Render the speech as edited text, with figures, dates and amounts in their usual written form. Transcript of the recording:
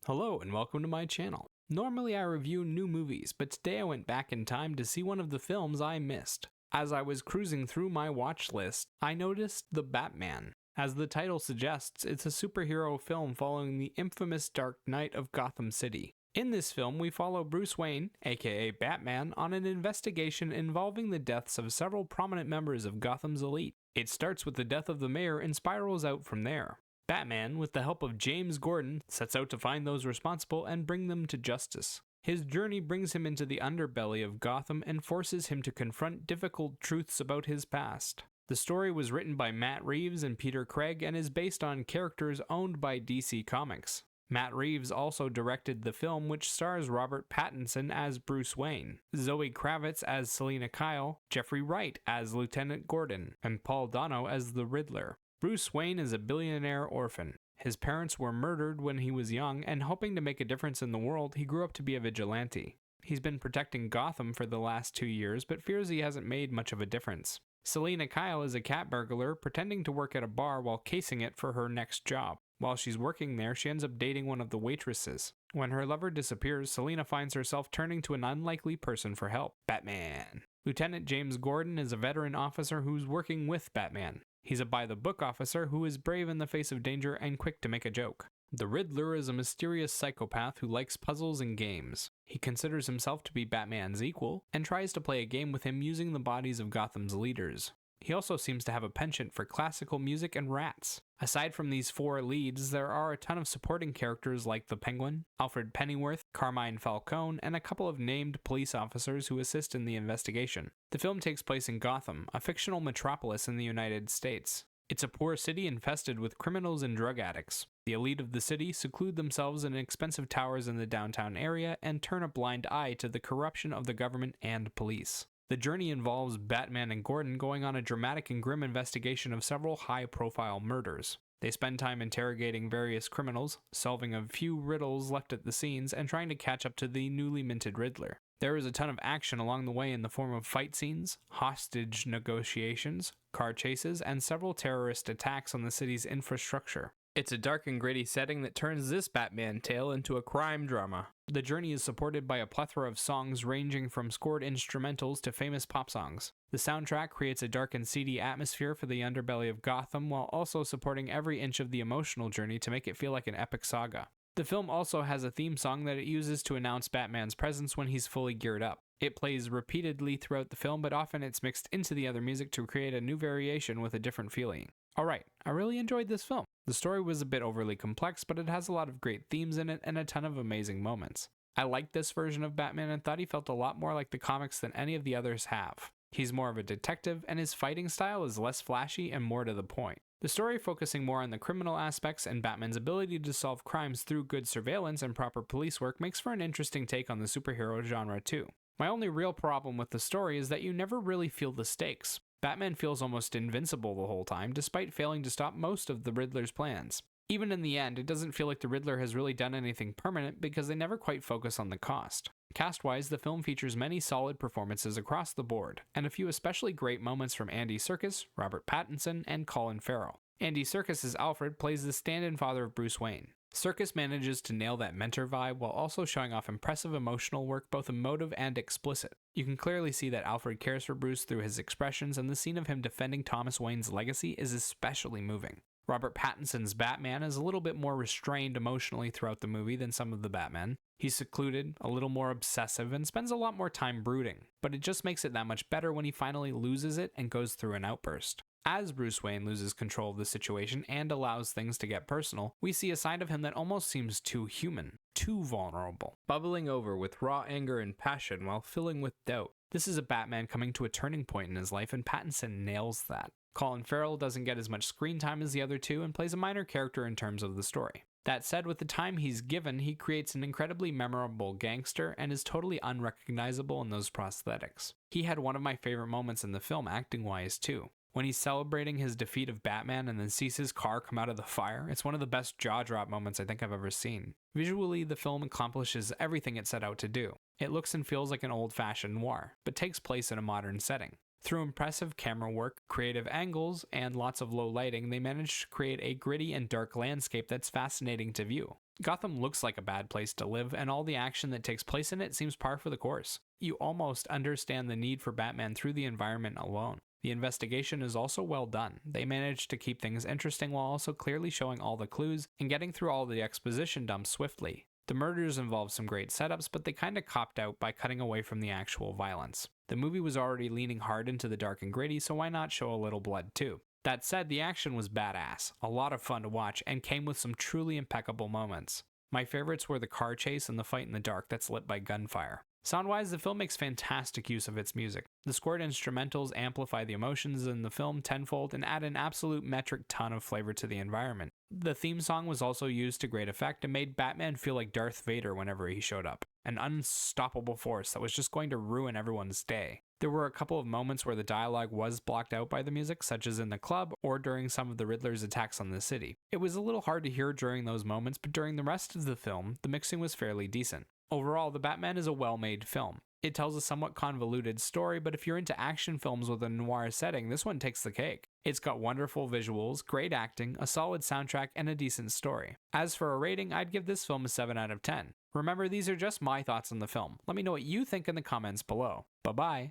Hello and welcome to my channel. Normally I review new movies, but today I went back in time to see one of the films I missed. As I was cruising through my watch list, I noticed The Batman. As the title suggests, it's a superhero film following the infamous Dark Knight of Gotham City. In this film, we follow Bruce Wayne, aka Batman, on an investigation involving the deaths of several prominent members of Gotham's elite. It starts with the death of the mayor and spirals out from there. Batman, with the help of James Gordon, sets out to find those responsible and bring them to justice. His journey brings him into the underbelly of Gotham and forces him to confront difficult truths about his past. The story was written by Matt Reeves and Peter Craig and is based on characters owned by DC Comics. Matt Reeves also directed the film, which stars Robert Pattinson as Bruce Wayne, Zoe Kravitz as Selina Kyle, Jeffrey Wright as Lieutenant Gordon, and Paul Dano as the Riddler. Bruce Wayne is a billionaire orphan. His parents were murdered when he was young, and hoping to make a difference in the world, he grew up to be a vigilante. He's been protecting Gotham for the last 2 years, but fears he hasn't made much of a difference. Selina Kyle is a cat burglar pretending to work at a bar while casing it for her next job. While she's working there, she ends up dating one of the waitresses. When her lover disappears, Selina finds herself turning to an unlikely person for help: Batman. Lieutenant James Gordon is a veteran officer who's working with Batman. He's a by-the-book officer who is brave in the face of danger and quick to make a joke. The Riddler is a mysterious psychopath who likes puzzles and games. He considers himself to be Batman's equal, and tries to play a game with him using the bodies of Gotham's leaders. He also seems to have a penchant for classical music and rats. Aside from these 4 leads, there are a ton of supporting characters like the Penguin, Alfred Pennyworth, Carmine Falcone, and a couple of named police officers who assist in the investigation. The film takes place in Gotham, a fictional metropolis in the United States. It's a poor city infested with criminals and drug addicts. The elite of the city seclude themselves in expensive towers in the downtown area and turn a blind eye to the corruption of the government and police. The journey involves Batman and Gordon going on a dramatic and grim investigation of several high-profile murders. They spend time interrogating various criminals, solving a few riddles left at the scenes, and trying to catch up to the newly minted Riddler. There is a ton of action along the way in the form of fight scenes, hostage negotiations, car chases, and several terrorist attacks on the city's infrastructure. It's a dark and gritty setting that turns this Batman tale into a crime drama. The journey is supported by a plethora of songs ranging from scored instrumentals to famous pop songs. The soundtrack creates a dark and seedy atmosphere for the underbelly of Gotham while also supporting every inch of the emotional journey to make it feel like an epic saga. The film also has a theme song that it uses to announce Batman's presence when he's fully geared up. It plays repeatedly throughout the film, but often it's mixed into the other music to create a new variation with a different feeling. Alright, I really enjoyed this film. The story was a bit overly complex, but it has a lot of great themes in it and a ton of amazing moments. I liked this version of Batman and thought he felt a lot more like the comics than any of the others have. He's more of a detective, and his fighting style is less flashy and more to the point. The story focusing more on the criminal aspects and Batman's ability to solve crimes through good surveillance and proper police work makes for an interesting take on the superhero genre too. My only real problem with the story is that you never really feel the stakes. Batman feels almost invincible the whole time, despite failing to stop most of the Riddler's plans. Even in the end, it doesn't feel like the Riddler has really done anything permanent because they never quite focus on the cost. Cast-wise, the film features many solid performances across the board, and a few especially great moments from Andy Serkis, Robert Pattinson, and Colin Farrell. Andy Serkis as Alfred plays the stand-in father of Bruce Wayne. Serkis manages to nail that mentor vibe while also showing off impressive emotional work, both emotive and explicit. You can clearly see that Alfred cares for Bruce through his expressions, and the scene of him defending Thomas Wayne's legacy is especially moving. Robert Pattinson's Batman is a little bit more restrained emotionally throughout the movie than some of the Batmen. He's secluded, a little more obsessive, and spends a lot more time brooding, but it just makes it that much better when he finally loses it and goes through an outburst. As Bruce Wayne loses control of the situation and allows things to get personal, we see a side of him that almost seems too human, too vulnerable, bubbling over with raw anger and passion while filling with doubt. This is a Batman coming to a turning point in his life, and Pattinson nails that. Colin Farrell doesn't get as much screen time as the other two and plays a minor character in terms of the story. That said, with the time he's given, he creates an incredibly memorable gangster and is totally unrecognizable in those prosthetics. He had one of my favorite moments in the film acting-wise too. When he's celebrating his defeat of Batman and then sees his car come out of the fire, it's one of the best jaw-drop moments I think I've ever seen. Visually, the film accomplishes everything it set out to do. It looks and feels like an old-fashioned noir, but takes place in a modern setting. Through impressive camera work, creative angles, and lots of low lighting, they managed to create a gritty and dark landscape that's fascinating to view. Gotham looks like a bad place to live, and all the action that takes place in it seems par for the course. You almost understand the need for Batman through the environment alone. The investigation is also well done. They managed to keep things interesting while also clearly showing all the clues and getting through all the exposition dumps swiftly. The murders involved some great setups, but they kinda copped out by cutting away from the actual violence. The movie was already leaning hard into the dark and gritty, so why not show a little blood too? That said, the action was badass, a lot of fun to watch, and came with some truly impeccable moments. My favorites were the car chase and the fight in the dark that's lit by gunfire. Sound-wise, the film makes fantastic use of its music. The scored instrumentals amplify the emotions in the film tenfold and add an absolute metric ton of flavor to the environment. The theme song was also used to great effect and made Batman feel like Darth Vader whenever he showed up, an unstoppable force that was just going to ruin everyone's day. There were a couple of moments where the dialogue was blocked out by the music, such as in the club or during some of the Riddler's attacks on the city. It was a little hard to hear during those moments, but during the rest of the film, the mixing was fairly decent. Overall, The Batman is a well-made film. It tells a somewhat convoluted story, but if you're into action films with a noir setting, this one takes the cake. It's got wonderful visuals, great acting, a solid soundtrack, and a decent story. As for a rating, I'd give this film a 7 out of 10. Remember, these are just my thoughts on the film. Let me know what you think in the comments below. Bye-bye.